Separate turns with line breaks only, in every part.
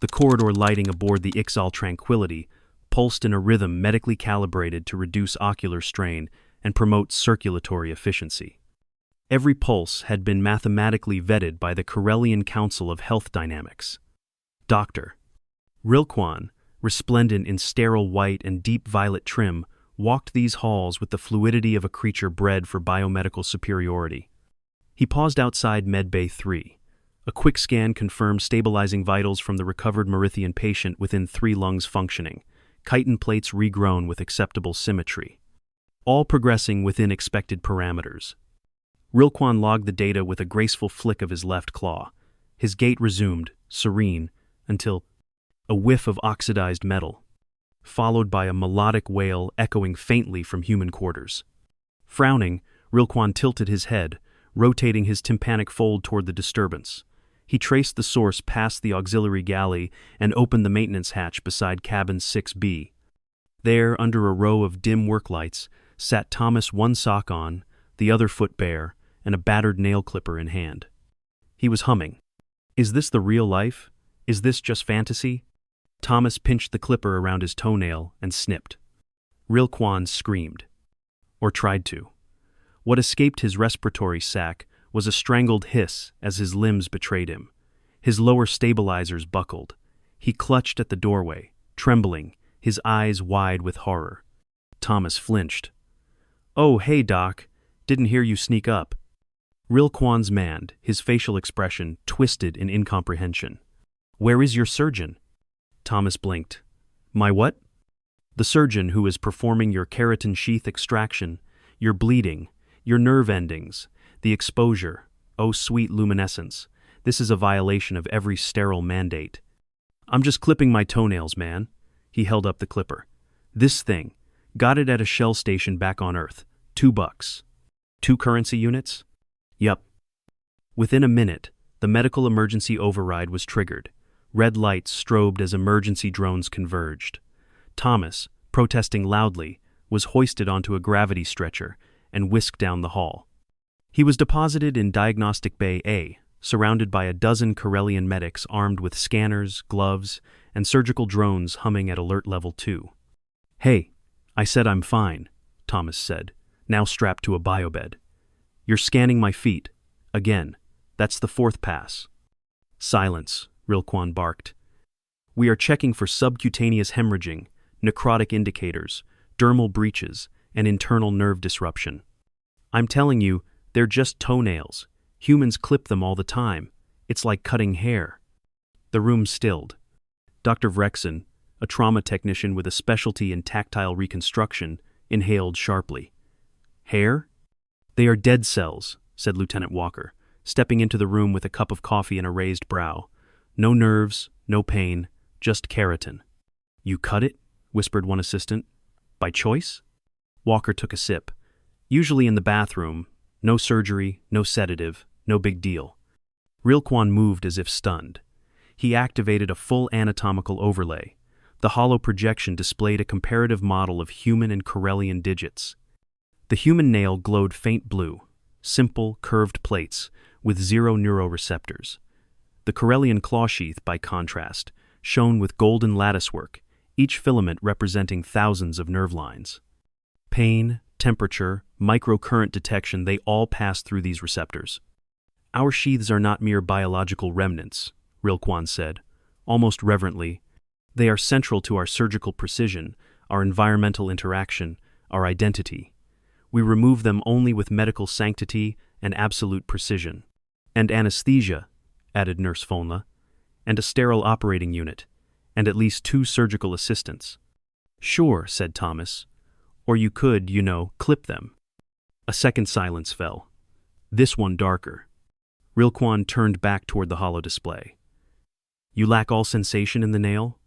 The corridor lighting aboard the Ixal Tranquility pulsed in a rhythm medically calibrated to reduce ocular strain and promote circulatory efficiency. Every pulse had been mathematically vetted by the Corellian Council of Health Dynamics. Dr. Rilkwan, resplendent in sterile white and deep violet trim, walked these halls with the fluidity of a creature bred for biomedical superiority. He paused outside Medbay 3. A quick scan confirmed stabilizing vitals from the recovered Marithian patient within 3 lungs functioning, chitin plates regrown with acceptable symmetry. All progressing within expected parameters. Rilkwan logged the data with a graceful flick of his left claw. His gait resumed, serene, until a whiff of oxidized metal, followed by a melodic wail echoing faintly from human quarters. Frowning, Rilkwan tilted his head, rotating his tympanic fold toward the disturbance. He traced the source past the auxiliary galley and opened the maintenance hatch beside cabin 6B. There, under a row of dim work lights, sat Thomas, one sock on, the other foot bare, and a battered nail clipper in hand. He was humming. Is this the real life? Is this just fantasy? Thomas pinched the clipper around his toenail and snipped. Rilkwan screamed. Or tried to. What escaped his respiratory sac was a strangled hiss as his limbs betrayed him. His lower stabilizers buckled. He clutched at the doorway, trembling, his eyes wide with horror. Thomas flinched. "Oh, hey, Doc. Didn't hear you sneak up." Rilkwan's manned, his facial expression twisted in incomprehension. "Where is your surgeon?" Thomas blinked. "My what?" "The surgeon who is performing your keratin sheath extraction, your bleeding, your nerve endings, the exposure. Oh, sweet luminescence. This is a violation of every sterile mandate." "I'm just clipping my toenails, man." He held up the clipper. "This thing. Got it at a Shell station back on Earth. $2. 2 currency units?" "Yup." Within a minute, the medical emergency override was triggered. Red lights strobed as emergency drones converged. Thomas, protesting loudly, was hoisted onto a gravity stretcher and whisked down the hall. He was deposited in Diagnostic Bay A, surrounded by a dozen Corellian medics armed with scanners, gloves, and surgical drones humming at alert level 2. "Hey, I said I'm fine," Thomas said, now strapped to a biobed. "You're scanning my feet. Again. That's the 4th pass." "Silence," Rilkwan barked. "We are checking for subcutaneous hemorrhaging, necrotic indicators, dermal breaches, and internal nerve disruption. I'm telling you, they're just toenails. Humans clip them all the time. It's like cutting hair." The room stilled. Dr. Vrexen, a trauma technician with a specialty in tactile reconstruction, inhaled sharply. "Hair?" "They are dead cells," said Lieutenant Walker, stepping into the room with a cup of coffee and a raised brow. "No nerves, no pain, just keratin." "You cut it?" whispered one assistant. "By choice?" Walker took a sip. "Usually in the bathroom. No surgery, no sedative, no big deal." Rilkwan moved as if stunned. He activated a full anatomical overlay. The hollow projection displayed a comparative model of human and Corellian digits. The human nail glowed faint blue, simple, curved plates with 0 neuroreceptors. The Corellian claw sheath, by contrast, shone with golden latticework, each filament representing thousands of nerve lines. Pain, temperature, microcurrent detection, they all pass through these receptors. "Our sheaths are not mere biological remnants," Rilkwan said, almost reverently. "They are central to our surgical precision, our environmental interaction, our identity. We remove them only with medical sanctity and absolute precision." "And anesthesia," added Nurse Fonla, "and a sterile operating unit, and at least 2 surgical assistants." "Sure," said Thomas. "Or you could, clip them." A second silence fell. This one darker. Rilkwan turned back toward the hollow display. "You lack all sensation in the nail?"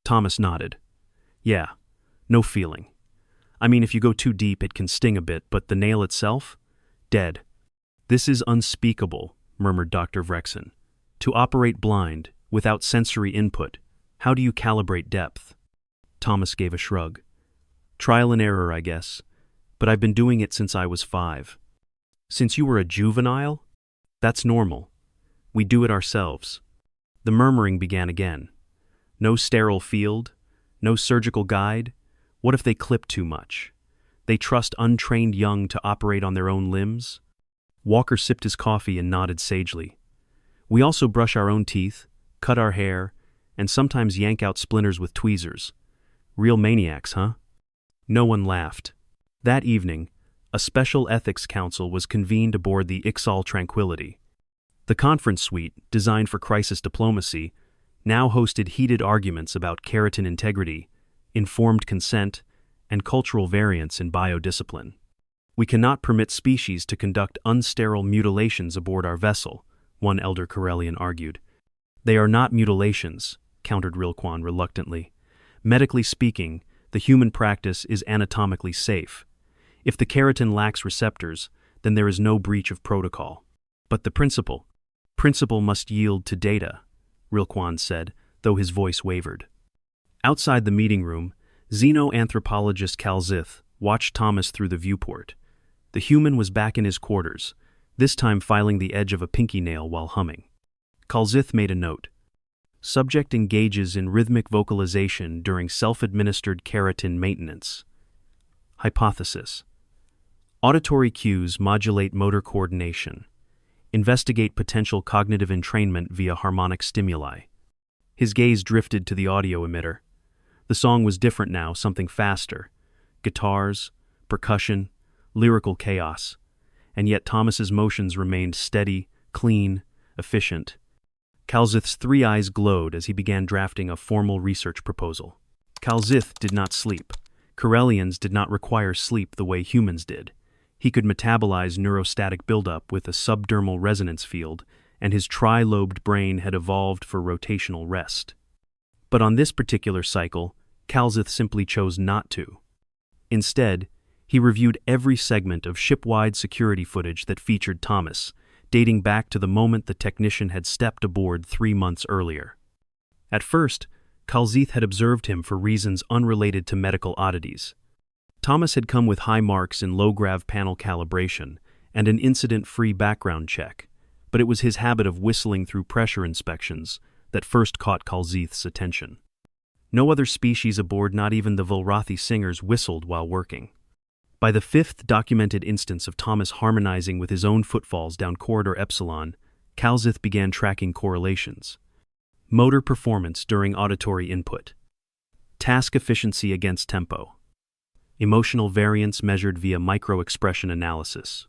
Thomas nodded. "Yeah, no feeling. I mean, if you go too deep, it can sting a bit, but the nail itself? Dead." "This is unspeakable," murmured Dr. Vrexen. "To operate blind, without sensory input, how do you calibrate depth?" Thomas gave a shrug. "Trial and error, I guess. But I've been doing it since I was 5. "Since you were a juvenile?" "That's normal. We do it ourselves." The murmuring began again. No sterile field, no surgical guide. What if they clip too much? They trust untrained young to operate on their own limbs? Walker sipped his coffee and nodded sagely. We also brush our own teeth, cut our hair, and sometimes yank out splinters with tweezers. Real maniacs, huh? No one laughed. That evening, a special ethics council was convened aboard the Ixal Tranquility. The conference suite, designed for crisis diplomacy, now hosted heated arguments about keratin integrity, informed consent, and cultural variance in biodiscipline. We cannot permit species to conduct unsterile mutilations aboard our vessel, one elder Corellian argued. They are not mutilations, countered Rilquan reluctantly. Medically speaking, the human practice is anatomically safe. If the keratin lacks receptors, then there is no breach of protocol. But the principle must yield to data, Rilquan said, though his voice wavered. Outside the meeting room, xenoanthropologist Calzith watched Thomas through the viewport. The human was back in his quarters, this time filing the edge of a pinky nail while humming. Calzith made a note. Subject engages in rhythmic vocalization during self-administered keratin maintenance. Hypothesis. Auditory cues modulate motor coordination. Investigate potential cognitive entrainment via harmonic stimuli. His gaze drifted to the audio emitter. The song was different now, something faster. Guitars, percussion, lyrical chaos. And yet Thomas's motions remained steady, clean, efficient. Calzith's three eyes glowed as he began drafting a formal research proposal. Calzith did not sleep. Corellians did not require sleep the way humans did. He could metabolize neurostatic buildup with a subdermal resonance field, and his tri-lobed brain had evolved for rotational rest. But on this particular cycle, Calzith simply chose not to. Instead, he reviewed every segment of ship-wide security footage that featured Thomas, dating back to the moment the technician had stepped aboard 3 months earlier. At first, Calzith had observed him for reasons unrelated to medical oddities. Thomas had come with high marks in low-grav panel calibration and an incident-free background check, but it was his habit of whistling through pressure inspections that first caught Calzith's attention. No other species aboard, not even the Volrathi singers, whistled while working. By the 5th documented instance of Thomas harmonizing with his own footfalls down Corridor Epsilon, Calzith began tracking correlations. Motor performance during auditory input. Task efficiency against tempo. Emotional variance measured via micro-expression analysis.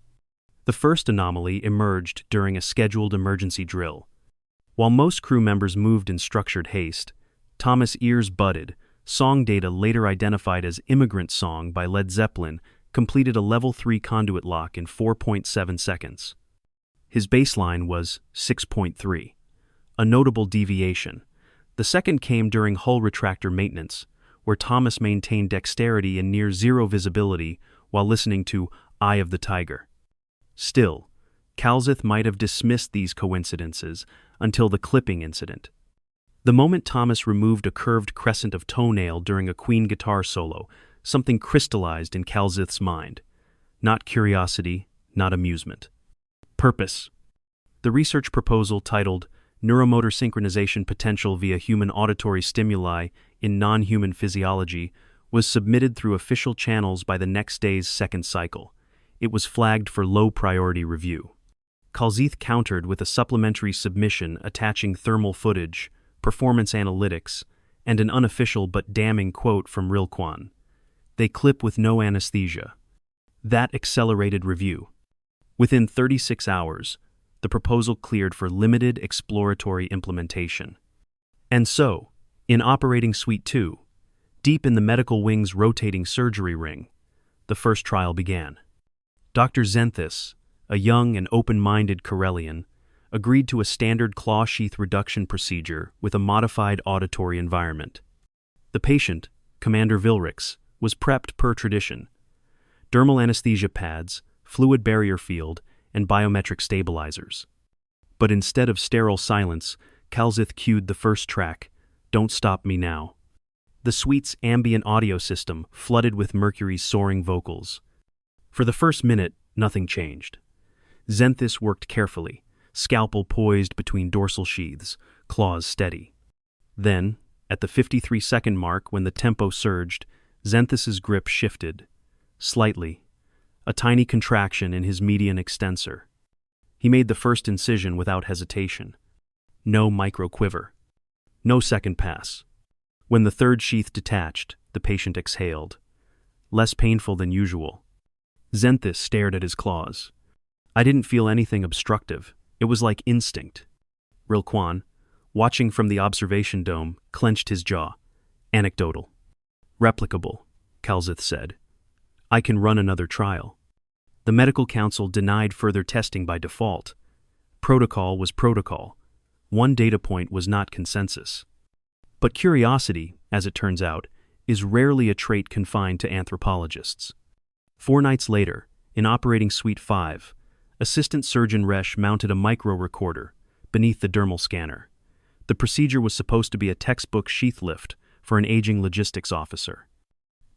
The first anomaly emerged during a scheduled emergency drill. While most crew members moved in structured haste, Thomas' ears budded. Song data later identified as Immigrant Song by Led Zeppelin completed a level 3 conduit lock in 4.7 seconds. His baseline was 6.3, a notable deviation. The second came during hull retractor maintenance, where Thomas maintained dexterity and near zero visibility while listening to Eye of the Tiger. Still, Calzith might have dismissed these coincidences until the clipping incident. The moment Thomas removed a curved crescent of toenail during a Queen guitar solo, something crystallized in Calzith's mind. Not curiosity, not amusement. Purpose. The research proposal, titled Neuromotor Synchronization Potential via Human Auditory Stimuli in Non-Human Physiology, was submitted through official channels by the next day's second cycle. It was flagged for low-priority review. Calzith countered with a supplementary submission attaching thermal footage, performance analytics, and an unofficial but damning quote from Rilquan. They clip with no anesthesia. That accelerated review. Within 36 hours, the proposal cleared for limited exploratory implementation. And so, in Operating Suite 2, deep in the medical wing's rotating surgery ring, the first trial began. Dr. Xenthis, a young and open-minded Corellian, agreed to a standard claw sheath reduction procedure with a modified auditory environment. The patient, Commander Vilrix, was prepped per tradition. Dermal anesthesia pads, fluid barrier field, and biometric stabilizers. But instead of sterile silence, Calzith cued the first track, Don't Stop Me Now. The suite's ambient audio system flooded with Mercury's soaring vocals. For the first minute, nothing changed. Xenthis worked carefully, scalpel poised between dorsal sheaths, claws steady. Then, At the 53-second mark, when the tempo surged, Xanthus's grip shifted. Slightly. A tiny contraction in his median extensor. He made the first incision without hesitation. No micro-quiver. No second pass. When the third sheath detached, the patient exhaled. Less painful than usual. Xanthus stared at his claws. I didn't feel anything obstructive. It was like instinct. Rilquan, watching from the observation dome, clenched his jaw. Anecdotal. Replicable, Calzith said. I can run another trial. The medical council denied further testing by default. Protocol was protocol. One data point was not consensus. But curiosity, as it turns out, is rarely a trait confined to anthropologists. 4 nights later, in Operating Suite 5, Assistant Surgeon Resch mounted a micro-recorder beneath the dermal scanner. The procedure was supposed to be a textbook sheath lift for an aging logistics officer.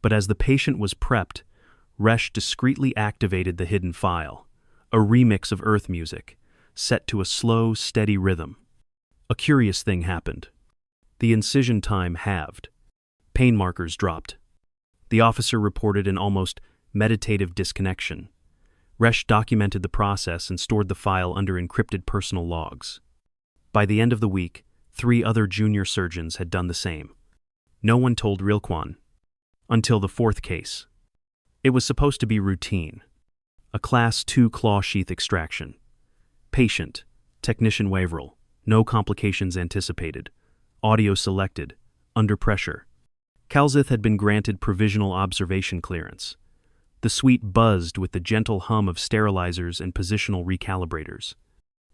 But as the patient was prepped, Resch discreetly activated the hidden file, a remix of earth music, set to a slow, steady rhythm. A curious thing happened. The incision time halved. Pain markers dropped. The officer reported an almost meditative disconnection. Resch documented the process and stored the file under encrypted personal logs. By the end of the week, 3 other junior surgeons had done the same. No one told Rilquan. Until the 4th case. It was supposed to be routine. A Class 2 claw sheath extraction. Patient, Technician Waverl, no complications anticipated. Audio selected, under pressure. Calzith had been granted provisional observation clearance. The suite buzzed with the gentle hum of sterilizers and positional recalibrators.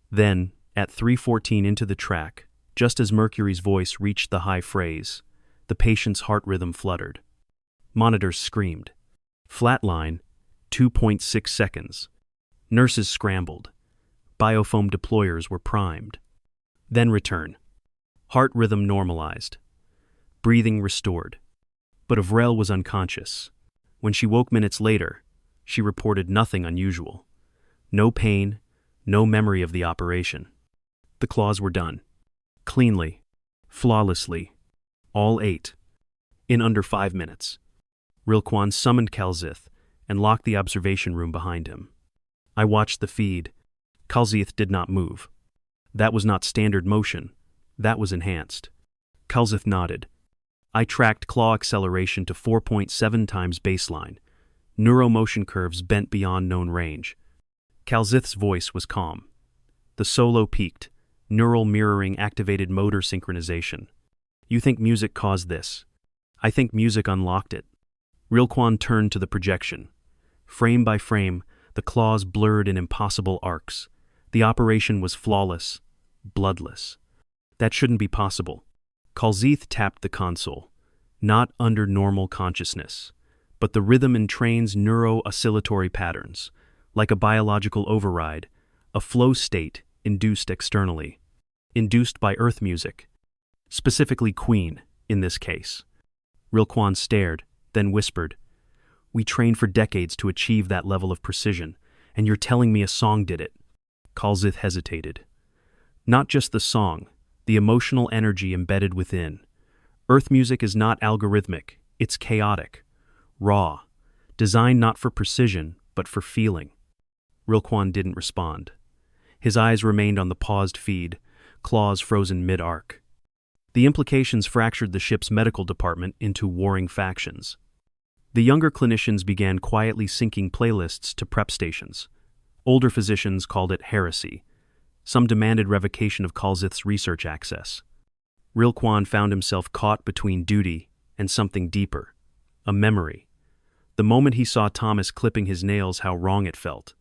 Then, at 3:14 into the track, just as Mercury's voice reached the high phrase, the patient's heart rhythm fluttered. Monitors screamed. Flatline, 2.6 seconds. Nurses scrambled. Biofoam deployers were primed. Then return. Heart rhythm normalized. Breathing restored. But Avril was unconscious. When she woke minutes later, she reported nothing unusual. No pain, no memory of the operation. The claws were done. Cleanly. Flawlessly. All 8. In under 5 minutes. Rilquan summoned Calzith and locked the observation room behind him. I watched the feed. Calzith did not move. That was not standard motion. That was enhanced. Calzith nodded. I tracked claw acceleration to 4.7 times baseline. Neuromotion curves bent beyond known range. Calzith's voice was calm. The solo peaked. Neural mirroring activated motor synchronization. You think music caused this? I think music unlocked it. Rilquan turned to the projection. Frame by frame, the claws blurred in impossible arcs. The operation was flawless, bloodless. That shouldn't be possible. Calzith tapped the console. Not under normal consciousness, but the rhythm entrains neuro-oscillatory patterns, like a biological override, a flow state induced externally. Induced by earth music. Specifically Queen, in this case. Rilquan stared, then whispered, We trained for decades to achieve that level of precision, and you're telling me a song did it. Calzith hesitated. Not just the song, the emotional energy embedded within. Earth music is not algorithmic, it's chaotic, raw, designed not for precision, but for feeling. Rilquan didn't respond. His eyes remained on the paused feed, claws frozen mid-arc. The implications fractured the ship's medical department into warring factions. The younger clinicians began quietly syncing playlists to prep stations. Older physicians called it heresy. Some demanded revocation of Calzith's research access. Rilquan found himself caught between duty and something deeper, a memory. The moment he saw Thomas clipping his nails, how wrong it felt.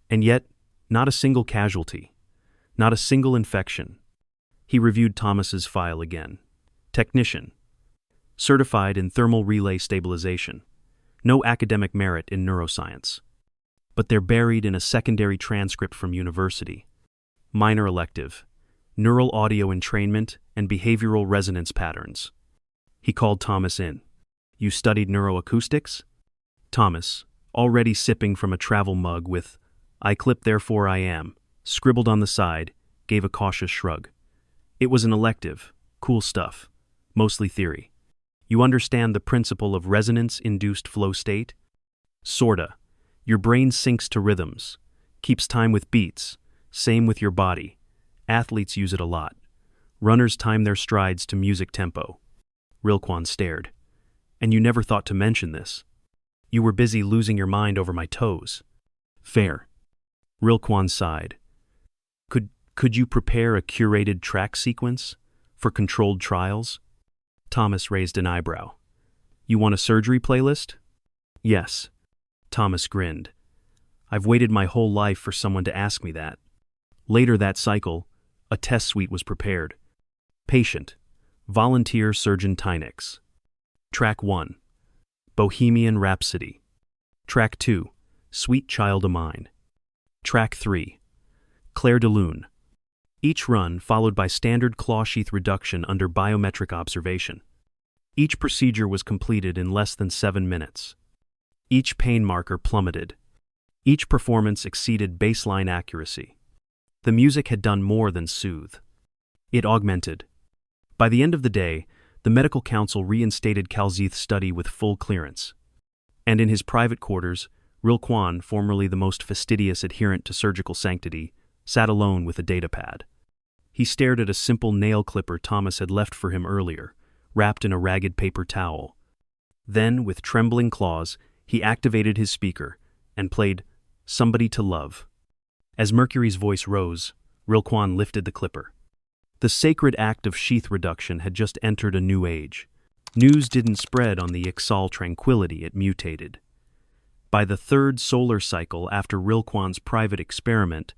And yet, not a single casualty, not a single infection. He reviewed Thomas's file again. Technician. Certified in thermal relay stabilization. No academic merit in neuroscience. But they're buried in a secondary transcript from university. Minor elective. Neural audio entrainment and behavioral resonance patterns. He called Thomas in. You studied neuroacoustics? Thomas, already sipping from a travel mug with, I clip therefore I am, scribbled on the side, gave a cautious shrug. It was an elective, cool stuff. Mostly theory. You understand the principle of resonance-induced flow state? Sorta. Your brain syncs to rhythms, keeps time with beats, same with your body. Athletes use it a lot. Runners time their strides to music tempo. Rilquan stared. And you never thought to mention this. You were busy losing your mind over my toes. Fair. Rilquan sighed. Could you prepare a curated track sequence for controlled trials? Thomas raised an eyebrow. You want a surgery playlist? Yes. Thomas grinned. I've waited my whole life for someone to ask me that. Later that cycle, a test suite was prepared. Patient, volunteer surgeon Tynex. Track 1, Bohemian Rhapsody. Track 2, Sweet Child o' Mine. Track 3, Claire de Lune. Each run followed by standard claw sheath reduction under biometric observation. Each procedure was completed in less than 7 minutes. Each pain marker plummeted. Each performance exceeded baseline accuracy. The music had done more than soothe. It augmented. By the end of the day, the medical council reinstated Calzeth's study with full clearance. And in his private quarters, Rilquan, formerly the most fastidious adherent to surgical sanctity, sat alone with a datapad. He stared at a simple nail clipper Thomas had left for him earlier, wrapped in a ragged paper towel. Then, with trembling claws, he activated his speaker and played Somebody to Love. As Mercury's voice rose, Rilquan lifted the clipper. The sacred act of sheath reduction had just entered a new age. News didn't spread on the Ixal tranquility it mutated. By the third solar cycle after Rilquan's private experiment,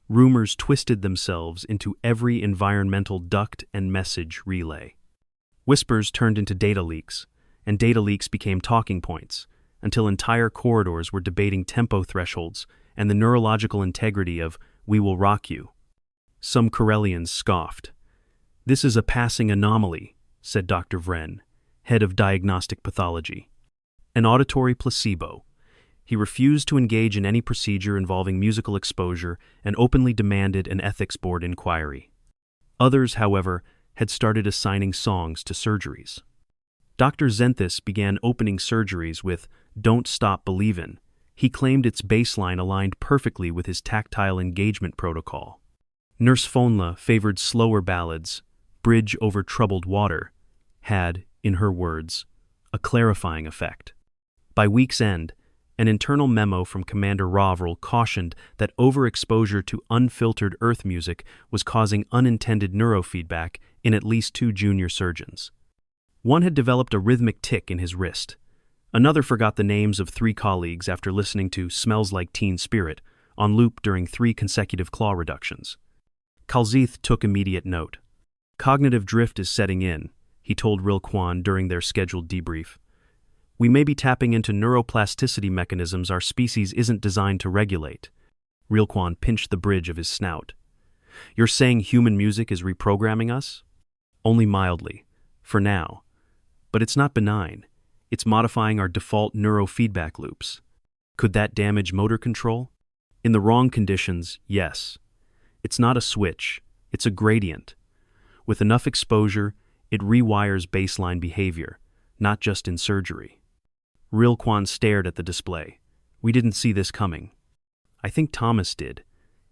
rumors twisted themselves into every environmental duct and message relay. Whispers turned into data leaks, and data leaks became talking points, until entire corridors were debating tempo thresholds and the neurological integrity of "We Will Rock You." Some Corellians scoffed. "This is a passing anomaly," said Dr. Vren, head of diagnostic pathology. An auditory placebo. He refused to engage in any procedure involving musical exposure and openly demanded an ethics board inquiry. Others, however, had started assigning songs to surgeries. Dr. Zenthis began opening surgeries with Don't Stop Believin'. He claimed its baseline aligned perfectly with his tactile engagement protocol. Nurse Fonla favored slower ballads. Bridge Over Troubled Water had, in her words, a clarifying effect. By week's end, an internal memo from Commander Rovral cautioned that overexposure to unfiltered earth music was causing unintended neurofeedback in at least 2 junior surgeons. One had developed a rhythmic tic in his wrist. Another forgot the names of 3 colleagues after listening to Smells Like Teen Spirit on loop during 3 consecutive claw reductions. Calzeth took immediate note. Cognitive drift is setting in, he told Rilquan during their scheduled debrief. We may be tapping into neuroplasticity mechanisms our species isn't designed to regulate. Rilquan pinched the bridge of his snout. You're saying human music is reprogramming us? Only mildly, for now. But it's not benign. It's modifying our default neurofeedback loops. Could that damage motor control? In the wrong conditions, yes. It's not a switch, it's a gradient. With enough exposure, it rewires baseline behavior, not just in surgery. Rilquan stared at the display. We didn't see this coming. I think Thomas did.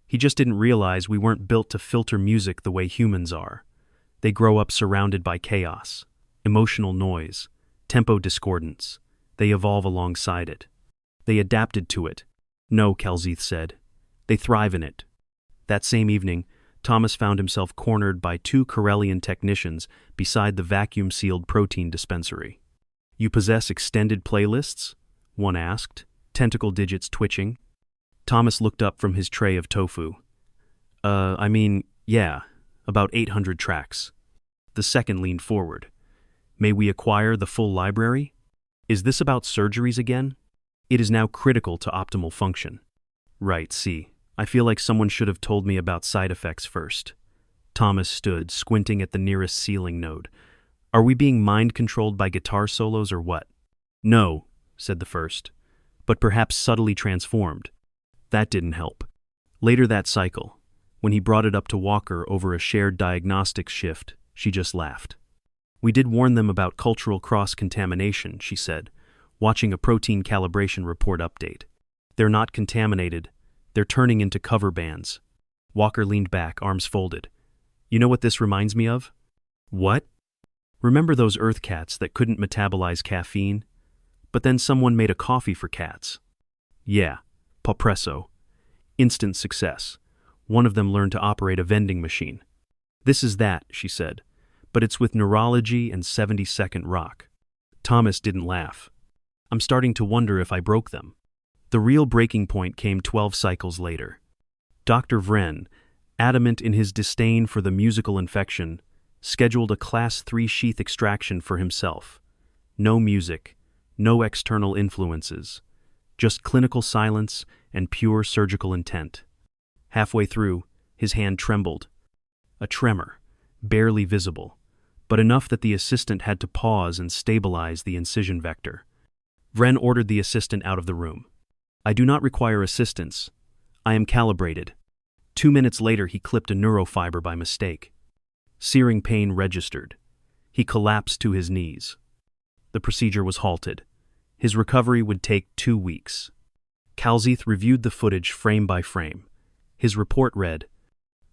He just didn't realize we weren't built to filter music the way humans are. They grow up surrounded by chaos, emotional noise, tempo discordance. They evolve alongside it. They adapted to it. No, Calzeth said. They thrive in it. That same evening, Thomas found himself cornered by 2 Corellian technicians beside the vacuum-sealed protein dispensary. You possess extended playlists? One asked, tentacle digits twitching. Thomas looked up from his tray of tofu. Yeah, about 800 tracks. The second leaned forward. May we acquire the full library? Is this about surgeries again? It is now critical to optimal function. Right, see. I feel like someone should have told me about side effects first. Thomas stood, squinting at the nearest ceiling node. Are we being mind-controlled by guitar solos or what? No, said the first, but perhaps subtly transformed. That didn't help. Later that cycle, when he brought it up to Walker over a shared diagnostics shift, she just laughed. We did warn them about cultural cross-contamination, she said, watching a protein calibration report update. They're not contaminated. They're turning into cover bands. Walker leaned back, arms folded. You know what this reminds me of? What? Remember those earth cats that couldn't metabolize caffeine? But then someone made a coffee for cats. Yeah, Paupresso. Instant success. One of them learned to operate a vending machine. This is that, she said, but it's with neurology and 70-second rock. Thomas didn't laugh. I'm starting to wonder if I broke them. The real breaking point came 12 cycles later. Dr. Vren, adamant in his disdain for the musical infection, scheduled a Class 3 sheath extraction for himself. No music, no external influences, just clinical silence and pure surgical intent. Halfway through, his hand trembled. A tremor, barely visible, but enough that the assistant had to pause and stabilize the incision vector. Vren ordered the assistant out of the room. I do not require assistance. I am calibrated. 2 minutes later, he clipped a neurofiber by mistake. Searing pain registered. He collapsed to his knees. The procedure was halted. His recovery would take 2 weeks. Calzith reviewed the footage frame by frame. His report read,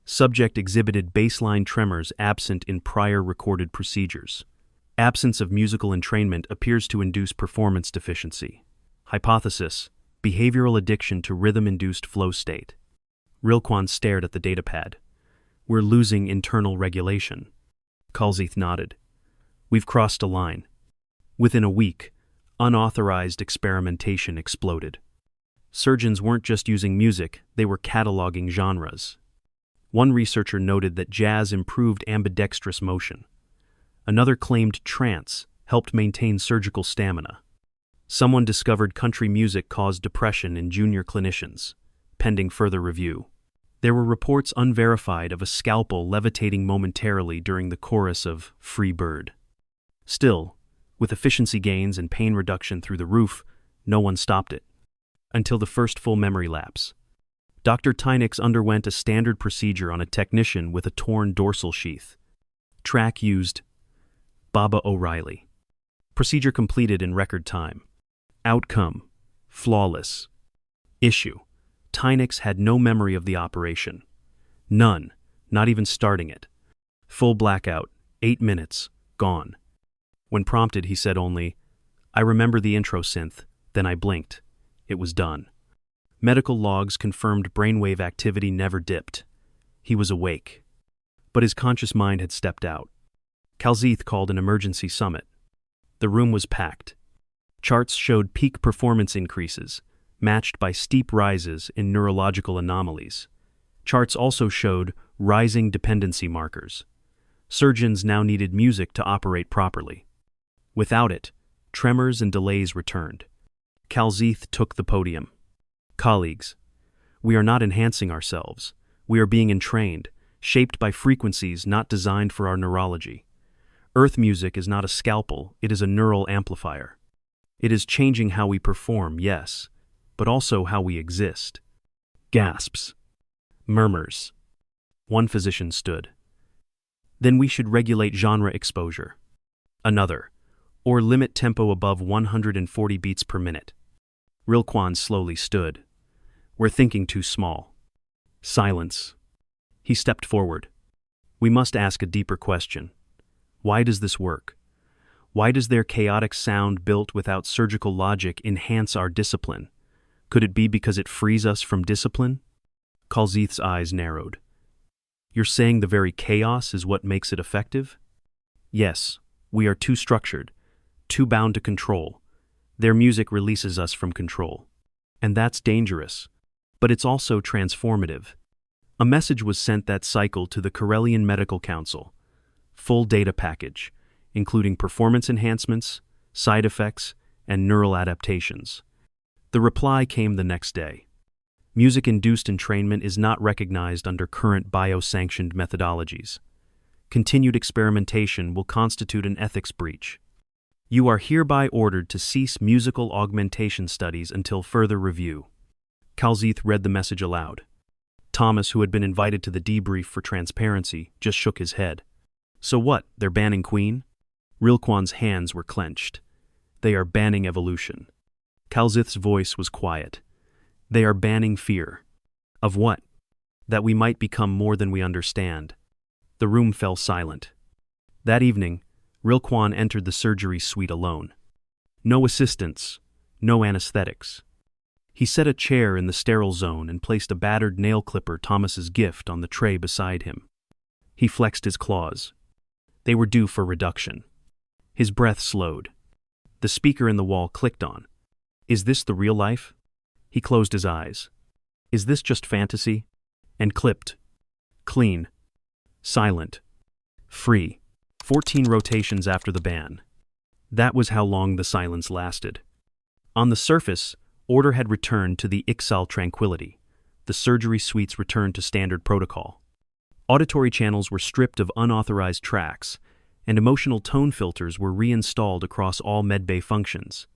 subject exhibited baseline tremors absent in prior recorded procedures. Absence of musical entrainment appears to induce performance deficiency. Hypothesis, behavioral addiction to rhythm-induced flow state. Rilkwan stared at the datapad. We're losing internal regulation. Calzith nodded. We've crossed a line. Within a week, unauthorized experimentation exploded. Surgeons weren't just using music, they were cataloging genres. One researcher noted that jazz improved ambidextrous motion. Another claimed trance helped maintain surgical stamina. Someone discovered country music caused depression in junior clinicians, pending further review. There were reports unverified of a scalpel levitating momentarily during the chorus of Free Bird. Still, with efficiency gains and pain reduction through the roof, no one stopped it. Until the first full memory lapse. Dr. Tynex underwent a standard procedure on a technician with a torn dorsal sheath. Track used. Baba O'Reilly. Procedure completed in record time. Outcome. Flawless. Issue. Tynex had no memory of the operation. None, not even starting it. Full blackout, 8 minutes, gone. When prompted, he said only, I remember the intro synth, then I blinked. It was done. Medical logs confirmed brainwave activity never dipped. He was awake. But his conscious mind had stepped out. Calzith called an emergency summit. The room was packed. Charts showed peak performance increases, matched by steep rises in neurological anomalies. Charts also showed rising dependency markers. Surgeons now needed music to operate properly. Without it, tremors and delays returned. Calzith took the podium. Colleagues, we are not enhancing ourselves. We are being entrained, shaped by frequencies not designed for our neurology. Earth music is not a scalpel, it is a neural amplifier. It is changing how we perform, yes, but also how we exist. Gasps. Murmurs. One physician stood. Then we should regulate genre exposure. Another, or limit tempo above 140 beats per minute. Rilkwan slowly stood. We're thinking too small. Silence. He stepped forward. We must ask a deeper question. Why does this work? Why does their chaotic sound built without surgical logic enhance our discipline? Could it be because it frees us from discipline? Calzith's eyes narrowed. You're saying the very chaos is what makes it effective? Yes, we are too structured, too bound to control. Their music releases us from control. And that's dangerous. But it's also transformative. A message was sent that cycle to the Karelian Medical Council. Full data package, including performance enhancements, side effects, and neural adaptations. The reply came the next day. Music-induced entrainment is not recognized under current bio-sanctioned methodologies. Continued experimentation will constitute an ethics breach. You are hereby ordered to cease musical augmentation studies until further review. Calzith read the message aloud. Thomas, who had been invited to the debrief for transparency, just shook his head. So what, they're banning Queen? Rilquan's hands were clenched. They are banning evolution. Kalzith's voice was quiet. They are banning fear. Of what? That we might become more than we understand. The room fell silent. That evening, Rilquan entered the surgery suite alone. No assistants, no anesthetics. He set a chair in the sterile zone and placed a battered nail clipper, Thomas's gift, on the tray beside him. He flexed his claws. They were due for reduction. His breath slowed. The speaker in the wall clicked on. Is this the real life? He closed his eyes. Is this just fantasy? And clipped. Clean. Silent. Free. 14 rotations after the ban. That was how long the silence lasted. On the surface, order had returned to the Ixal tranquility. The surgery suites returned to standard protocol. Auditory channels were stripped of unauthorized tracks, and emotional tone filters were reinstalled across all medbay functions.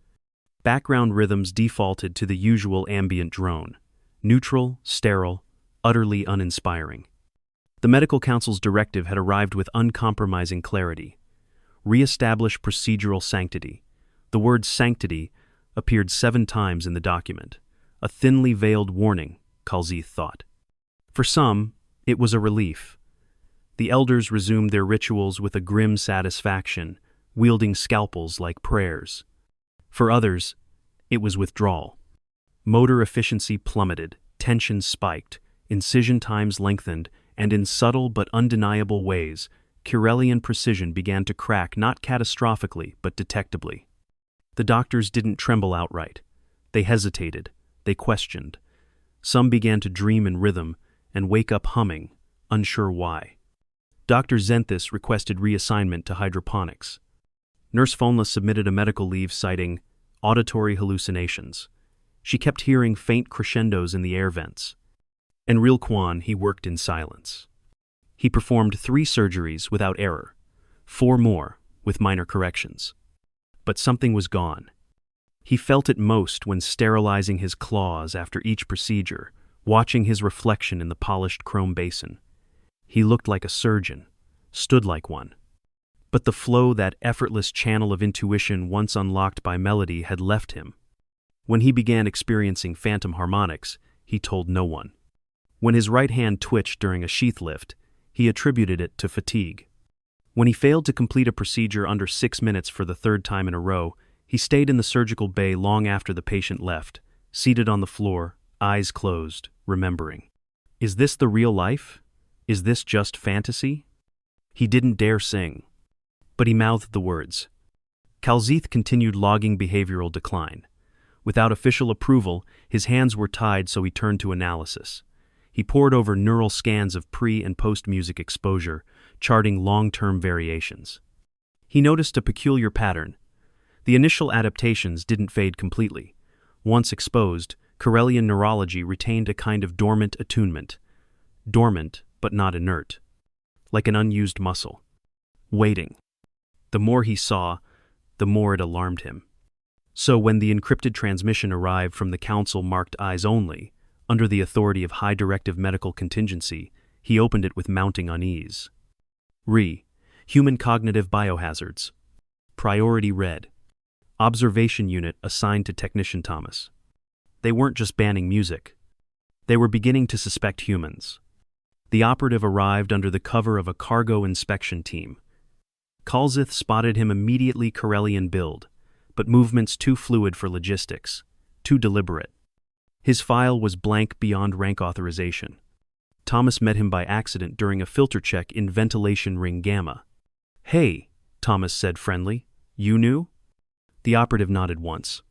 Background rhythms defaulted to the usual ambient drone, neutral, sterile, utterly uninspiring. The Medical Council's directive had arrived with uncompromising clarity. Re-establish procedural sanctity. The word sanctity appeared 7 times in the document, a thinly veiled warning, Kalzith thought. For some, it was a relief. The elders resumed their rituals with a grim satisfaction, wielding scalpels like prayers. For others, it was withdrawal. Motor efficiency plummeted, tension spiked, incision times lengthened, and in subtle but undeniable ways, Corellian precision began to crack not catastrophically but detectably. The doctors didn't tremble outright. They hesitated. They questioned. Some began to dream in rhythm and wake up humming, unsure why. Dr. Zenthis requested reassignment to hydroponics. Nurse Fonla submitted a medical leave citing auditory hallucinations. She kept hearing faint crescendos in the air vents. And Rilquan, he worked in silence. He performed 3 surgeries without error, 4 more with minor corrections. But something was gone. He felt it most when sterilizing his claws after each procedure, watching his reflection in the polished chrome basin. He looked like a surgeon, stood like one. But the flow, that effortless channel of intuition once unlocked by melody, had left him. When he began experiencing phantom harmonics, he told no one. When his right hand twitched during a sheath lift, he attributed it to fatigue. When he failed to complete a procedure under 6 minutes for the 3rd time in a row, he stayed in the surgical bay long after the patient left, seated on the floor, eyes closed, remembering. Is this the real life? Is this just fantasy? He didn't dare sing. But he mouthed the words. Kalzith continued logging behavioral decline. Without official approval, his hands were tied, so he turned to analysis. He pored over neural scans of pre- and post-music exposure, charting long-term variations. He noticed a peculiar pattern. The initial adaptations didn't fade completely. Once exposed, Corellian neurology retained a kind of dormant attunement. Dormant, but not inert. Like an unused muscle. Waiting. The more he saw, the more it alarmed him. So when the encrypted transmission arrived from the council marked eyes only, under the authority of high directive medical contingency, he opened it with mounting unease. Human cognitive biohazards. Priority red. Observation unit assigned to Technician Thomas. They weren't just banning music. They were beginning to suspect humans. The operative arrived under the cover of a cargo inspection team. Kalzith spotted him immediately, Corellian build, but movements too fluid for logistics, too deliberate. His file was blank beyond rank authorization. Thomas met him by accident during a filter check in ventilation ring gamma. Hey, Thomas said friendly. You knew? The operative nodded once.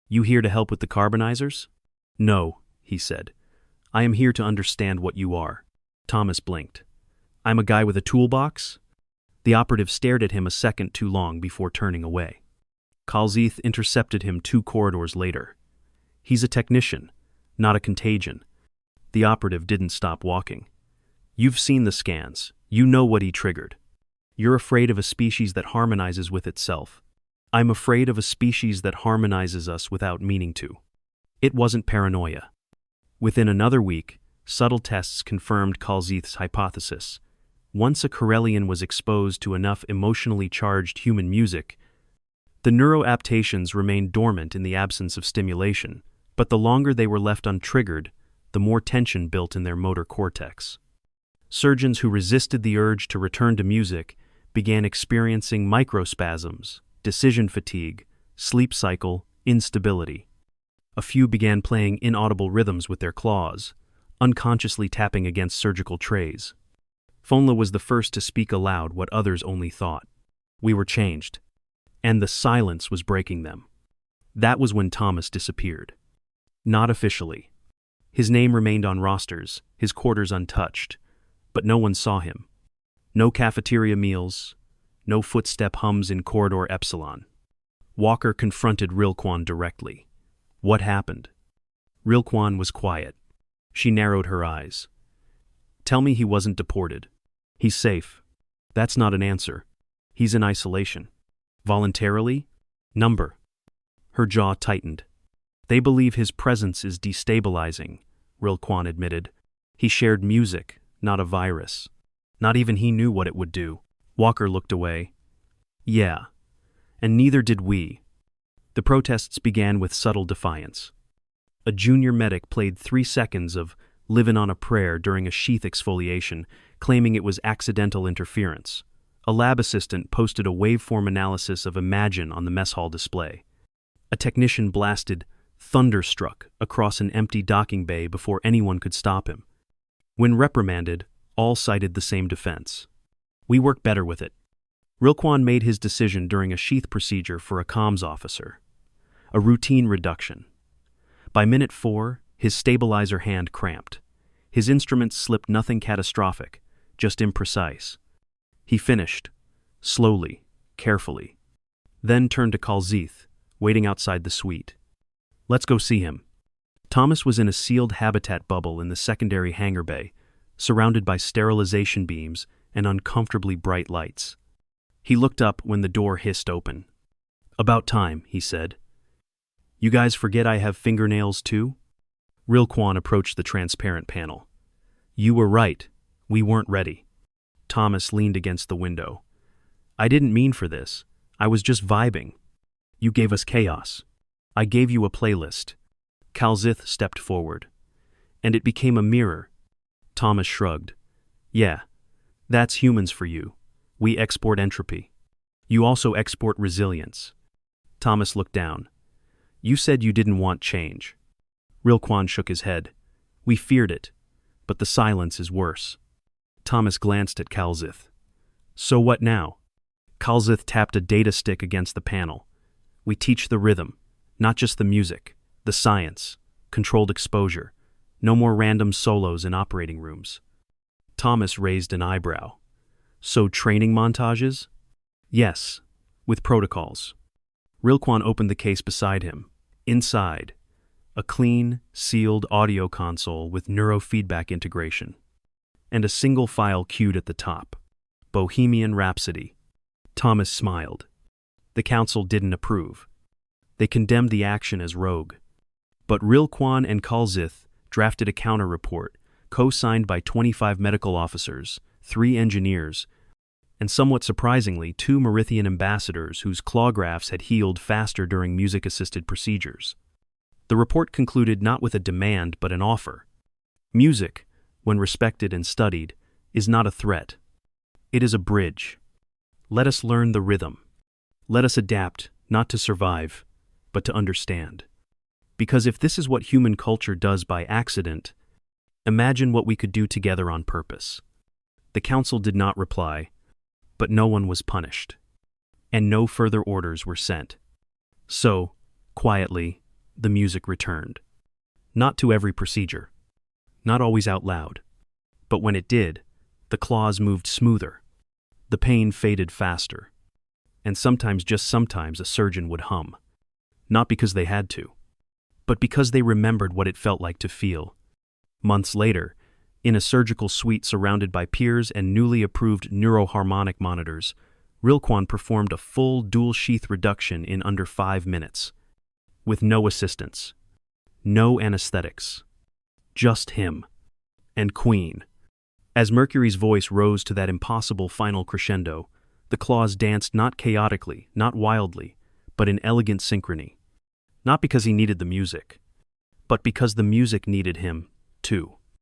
You here to help with the carbonizers? No, he said. I am here to understand what you are. Thomas blinked. I'm a guy with a toolbox? The operative stared at him a second too long before turning away. Kalzith intercepted him 2 corridors later. He's a technician, not a contagion. The operative didn't stop walking. You've seen the scans. You know what he triggered. You're afraid of a species that harmonizes with itself. I'm afraid of a species that harmonizes us without meaning to. It wasn't paranoia. Within another week, subtle tests confirmed Kalzith's hypothesis. Once a Corellian was exposed to enough emotionally charged human music, the neuroadaptations remained dormant in the absence of stimulation, but the longer they were left untriggered, the more tension built in their motor cortex. Surgeons who resisted the urge to return to music began experiencing microspasms, decision fatigue, sleep cycle, instability. A few began playing inaudible rhythms with their claws, unconsciously tapping against surgical trays. Fonla was the first to speak aloud what others only thought. We were changed, and the silence was breaking them. That was when Thomas disappeared. Not officially. His name remained on rosters, his quarters untouched, but no one saw him. No cafeteria meals, no footstep hums in corridor Epsilon. Walker confronted Rilquan directly. What happened? Rilquan was quiet. She narrowed her eyes. Tell me he wasn't deported. He's safe. That's not an answer. He's in isolation. Voluntarily? Number. Her jaw tightened. They believe his presence is destabilizing, Rilquan admitted. He shared music, not a virus. Not even he knew what it would do. Walker looked away. Yeah. And neither did we. The protests began with subtle defiance. A junior medic played 3 seconds of Livin' on a Prayer during a sheath exfoliation, claiming it was accidental interference. A lab assistant posted a waveform analysis of Imagine on the mess hall display. A technician blasted Thunderstruck across an empty docking bay before anyone could stop him. When reprimanded, all cited the same defense. We work better with it. Rilquan made his decision during a sheath procedure for a comms officer. A routine reduction. By minute 4, his stabilizer hand cramped. His instruments slipped nothing catastrophic, just imprecise. He finished, slowly, carefully. Then turned to Kalzith, waiting outside the suite. Let's go see him. Thomas was in a sealed habitat bubble in the secondary hangar bay, surrounded by sterilization beams and uncomfortably bright lights. He looked up when the door hissed open. About time, he said. You guys forget I have fingernails too? Rilquan approached the transparent panel. You were right. We weren't ready. Thomas leaned against the window. I didn't mean for this. I was just vibing. You gave us chaos. I gave you a playlist. Kalzith stepped forward. And it became a mirror. Thomas shrugged. Yeah, that's humans for you. We export entropy. You also export resilience. Thomas looked down. You said you didn't want change. Rilquan shook his head. We feared it, but the silence is worse. Thomas glanced at Kalzith. So what now? Kalzith tapped a data stick against the panel. We teach the rhythm, not just the music, the science, controlled exposure. No more random solos in operating rooms. Thomas raised an eyebrow. So training montages? Yes, with protocols. Rilquan opened the case beside him. Inside, a clean, sealed audio console with neurofeedback integration. And a single file queued at the top. Bohemian Rhapsody. Thomas smiled. The council didn't approve. They condemned the action as rogue. But Rilquan and Kalzith drafted a counter-report, co-signed by 25 medical officers, 3 engineers, and somewhat surprisingly 2 Merithian ambassadors whose claw grafts had healed faster during music-assisted procedures. The report concluded not with a demand but an offer. Music, when respected and studied, is not a threat. It is a bridge. Let us learn the rhythm. Let us adapt, not to survive, but to understand. Because if this is what human culture does by accident, imagine what we could do together on purpose. The council did not reply, but no one was punished, and no further orders were sent. So, quietly, the music returned. Not to every procedure, not always out loud, but when it did, the claws moved smoother. The pain faded faster, and sometimes, just sometimes, a surgeon would hum. Not because they had to, but because they remembered what it felt like to feel. Months later, in a surgical suite surrounded by peers and newly approved neuroharmonic monitors, Rilquan performed a full dual-sheath reduction in under 5 minutes. With no assistance, no anesthetics, just him and Queen. As Mercury's voice rose to that impossible final crescendo, the claws danced not chaotically, not wildly, but in elegant synchrony. Not because he needed the music, but because the music needed him, too.